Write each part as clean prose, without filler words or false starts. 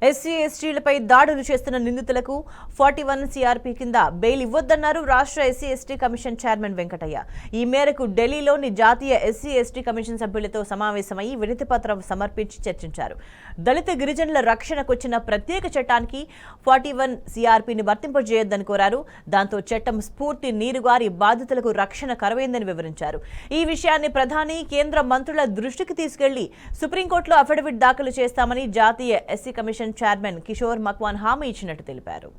SC ఎస్టీలపై దాడులు చేస్తున్న నిందితులకు 41 సిఆర్పి కింద బెయిల్ ఇవ్వొద్దన్నారు రాష్ట్ర SC ST commission chairman Venkataiah. ఈ మేరకు ఢిల్లీలోని జాతీయ ఎస్సీ ఎస్టీ కమిషన్ సభ్యులతో సమావేశమై వినతి పత్రం సమర్పించి చర్చించారు. దళిత గిరిజనుల రక్షణకు వచ్చిన ప్రత్యేక చట్టానికి 41 సిఆర్పిని వర్తింపజేయొద్దని కోరారు. దాంతో చట్టం స్ఫూర్తి నీరుగారి బాధితులకు రక్షణ కరువైందని వివరించారు. ఈ విషయాన్ని ప్రధాని కేంద్ర మంత్రుల దృష్టికి తీసుకెళ్లి సుప్రీంకోర్టులో అఫిడవిట్ దాఖలు చేస్తామని జాతీయ ఎస్సీ కమిషన్ చైర్మన్ కిషోర్ మక్వాన్ హామీ ఇచ్చినట్టు తెలిపారు.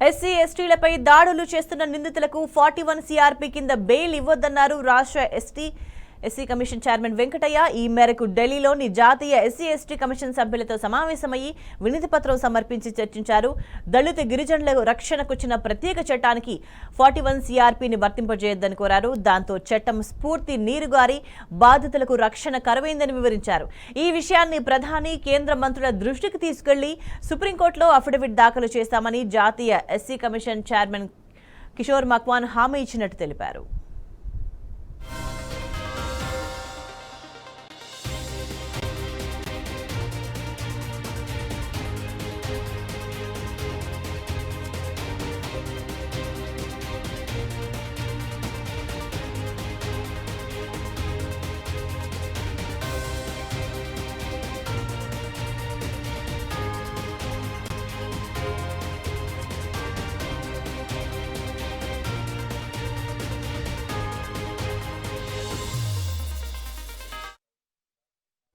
ఎస్సీ ఎస్టీలపై దాడులు చేస్తున్న నిందితులకు 41 సిఆర్పి కింద బెయిల్ ఇవ్వొద్దన్నారు రాష్ట్ర ఎస్సీ కమిషన్ చైర్మన్ వెంకటయ్య. ఈ మేరకు ఢిల్లీలోని జాతీయ ఎస్సీ ఎస్టీ కమిషన్ సభ్యులతో సమావేశమయ్యి వినతి పత్రం సమర్పించి చర్చించారు. దళిత గిరిజనుల రక్షణకొచ్చిన ప్రత్యేక చట్టానికి 41 సిఆర్పిని వర్తింపజేయొద్దని కోరారు. దాంతో చట్టం స్ఫూర్తి నీరుగారి బాధితులకు రక్షణ కరువైందని వివరించారు. ఈ విషయాన్ని ప్రధాని కేంద్ర మంత్రుల దృష్టికి తీసుకెళ్లి సుప్రీంకోర్టులో అఫిడవిట్ దాఖలు చేస్తామని జాతీయ ఎస్సీ కమిషన్ చైర్మన్ కిషోర్ మక్వాన్ హామీ ఇచ్చినట్టు తెలిపారు.